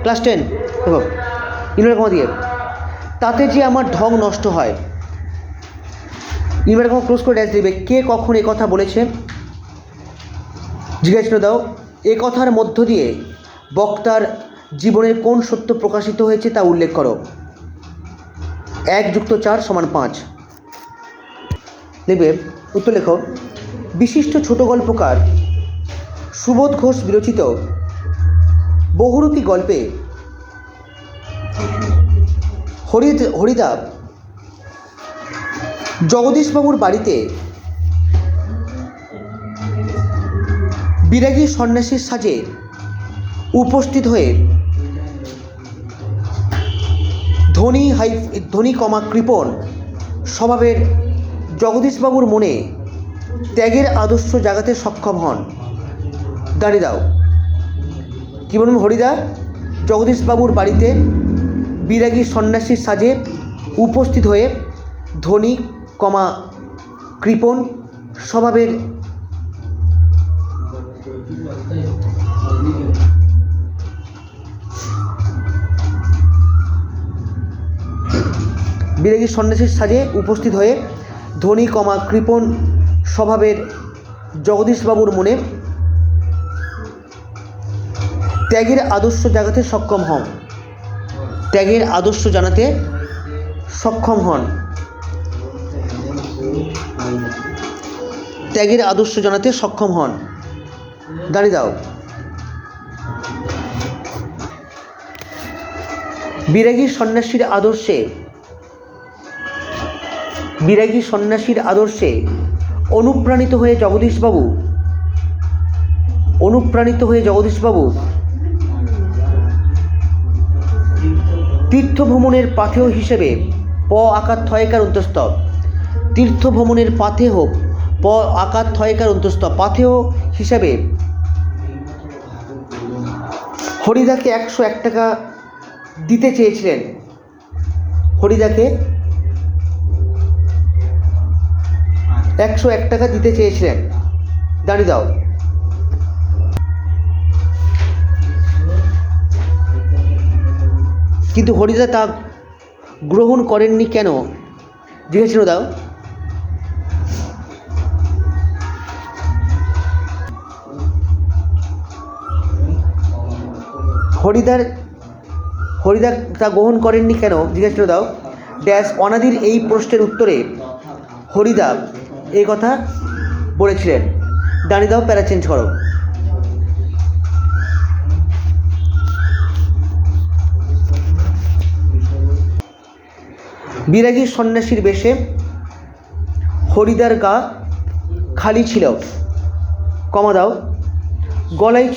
Class 10 দেখো inverter কমা দিয়ে, তাতে যে আমার ঢং নষ্ট হয়, ইনভার্টার কমা ক্লোজ করে ড্যাশ দেবে। কে কখন এ কথা বলেছে? জিজ্ঞাসা দাও। এ কথার মধ্য দিয়ে বক্তার জীবনের কোন সত্য প্রকাশিত হয়েছে তা উল্লেখ করো। 1 + 4 = 5। লিখবে, উত্তর লেখো। বিশিষ্ট ছোট গল্পকার সুবোধ ঘোষ বিরচিত বহুরূপী গল্পে হরিদা জগদীশবাবুর বাড়িতে বিরাগী সন্ন্যাসীর সাজে উপস্থিত হয়ে ধনী কৃপণ স্বভাবের জগদীশবাবুর মনে ত্যাগের আদর্শ জাগাতে সক্ষম হন। দাঁড়িয়ে দাও। কী বলুন? হরিদা জগদীশবাবুর বাড়িতে বিরাগী সন্ন্যাসীর সাজে উপস্থিত হয়ে ধনী কৃপণ স্বভাবের বিরাগী সন্ন্যাসীর সাজে উপস্থিত হয়ে ধনী কৃপণ স্বভাবের জগদীশবাবুর মনে ত্যাগের আদর্শ জাগাতে সক্ষম হন। ত্যাগের আদর্শ জানাতে সক্ষম হন। ত্যাগের আদর্শ জানাতে সক্ষম হন। দাঁড়িয়ে দাও। বিরাগী সন্ন্যাসীর আদর্শে অনুপ্রাণিত হয়ে জগদীশবাবু তীর্থভ্রমণের পাথেয় হিসেবে তীর্থভ্রমণের পাথেয় হিসেবে হরিদাকে 101 টাকা দিতে চেয়েছিলেন। হরিদাকে 101 টাকা দিতে চেয়েছিলেন। দাঁড়িয়ে দাও। কিন্তু হরিদা তা গ্রহণ করেননি কেন? জিজ্ঞেস দাও। হরিদা তা গ্রহণ করেননি কেন? জিজ্ঞাসা দাও। ড্যাশ অনাদির এই প্রশ্নের উত্তরে হরিদা এই কথা বলেছিলেন। দাঁড়িয়ে দাও, প্যারা চেঞ্জ করো। বিরাগী সন্ন্যাসীর বেশে হরিদার গা খালি ছিল, কমা দাও। গলায়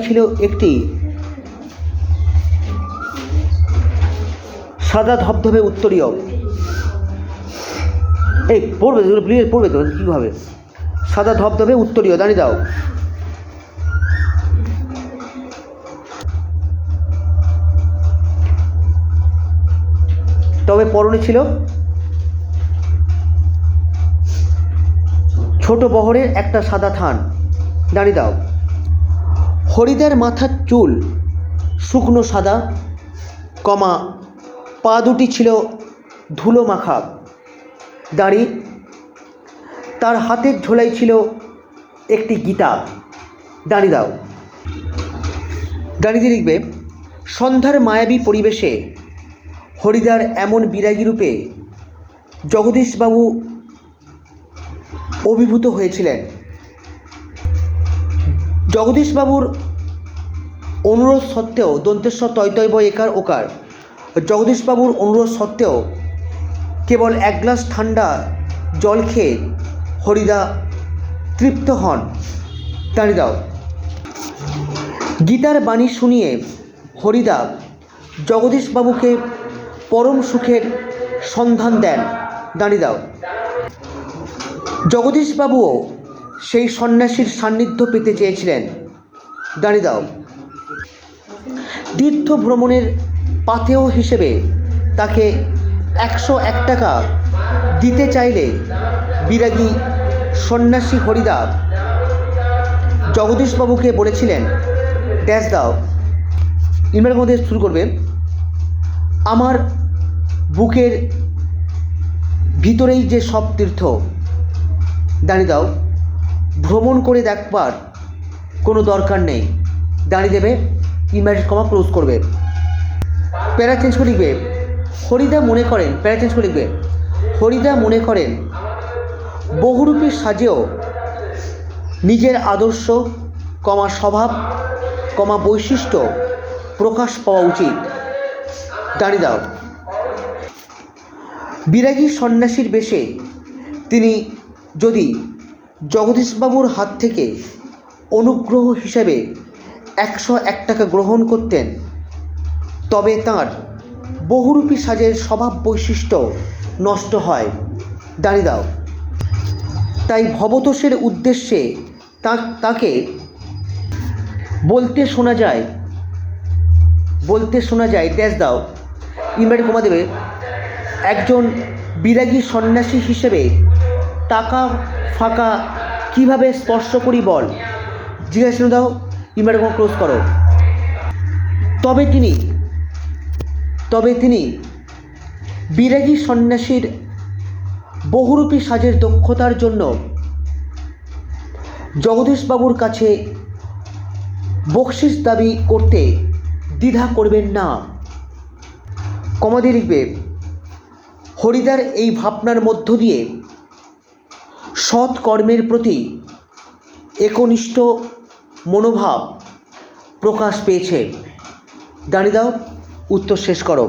ছিল একটি সাদা ধবধবে উত্তরীয়। এই পড়বে তো কীভাবে? সাদা ধবধবে উত্তরীয়। দাঁড়িয়ে দাও। তবে পরনে ছিল ছোট বহরের একটা সাদা থান। দাঁড়িয়ে দাও। হরিদার মাথার চুল শুকনো সাদা, পা দুটি ছিল ধুলো মাখা। দাঁড়ি। তার হাতের ঝোলাই ছিল একটি গীতা। দাঁড়িয়ে দাও। দাঁড়িয়ে লিখবে, সন্ধ্যার মায়াবী পরিবেশে হরিদার এমন বিরাগী রূপে জগদীশবাবু অভিভূত হয়েছিলেন। জগদীশবাবুর অনুরোধ সত্ত্বেও দন্তেশ্বর তয় বয় একার ওকার। জগদীশবাবুর অনুরোধ সত্ত্বেও কেবল 1 গ্লাস ঠান্ডা জল খেয়ে হরিদা তৃপ্ত হন। দাঁড়িয়ে দাও। গীতার বাণী শুনিয়ে হরিদা জগদীশবাবুকে পরম সুখের সন্ধান দেন। দাঁড়িয়ে দাও। জগদীশবাবুও সেই সন্ন্যাসীর সান্নিধ্য পেতে চেয়েছিলেন। দাঁড়িয়ে দাও। তীর্থ ভ্রমণের পাথেয় হিসেবে তাকে 101 টাকা দিতে চাইলে বিরাগী সন্ন্যাসী হরিদা জগদীশবাবুকে বলেছিলেন, ড্যাশ দাও। ইনভার্টেড কমা দিয়ে শুরু করবে, আমার বুকের ভিতরেই যে সব তীর্থ, দাঁড়িয়ে দাও, ভ্রমণ করে দেখবার কোনো দরকার নেই, দাঁড়িয়ে দেবে, ইনভার্টেড কমা ক্লোজ করবে। প্যারা চেঞ্জ করে লিখবে, হরিদা মনে করেন, প্যারা চেঞ্জ করে লিখবে, হরিদা মনে করেন বহুরূপী সাজেও নিজের আদর্শ কমা স্বভাব কমা বৈশিষ্ট্য প্রকাশ পাওয়া উচিত, দাঁড়িয়ে দাও। বিরাগী সন্ন্যাসীর বেশে তিনি যদি জগদীশবাবুর হাত থেকে অনুগ্রহ হিসেবে 101 টাকা গ্রহণ করতেন, তবে তাঁর বহুরূপী সাজের স্বভাব বৈশিষ্ট্য নষ্ট হয়, দাঁড়িয়ে দাও। তাই ভবতোষের উদ্দেশ্যে তাকে বলতে শোনা যায় ড্যাশ দাও, ইনভার্টেড কমা দেবে, একজন বিরাগী সন্ন্যাসী হিসেবে টাকা ফাঁকা কীভাবে স্পর্শ করি বল, জিজ্ঞাসা দাও, ইনভার্টেড কমা ক্লোজ করো। তবে তিনি বিরাগী সন্ন্যাসীর বহুরূপী সাজের দক্ষতার জন্য জগদীশবাবুর কাছে বকশিস দাবি করতে দ্বিধা করবেন না, কমা দিয়ে লিখবে, হরিদার এই ভাবনার মধ্য দিয়ে সৎ কর্মের প্রতি একনিষ্ঠ মনোভাব প্রকাশ পেয়েছে, দাঁড়িয়ে দাও, উত্তর শেষ করো।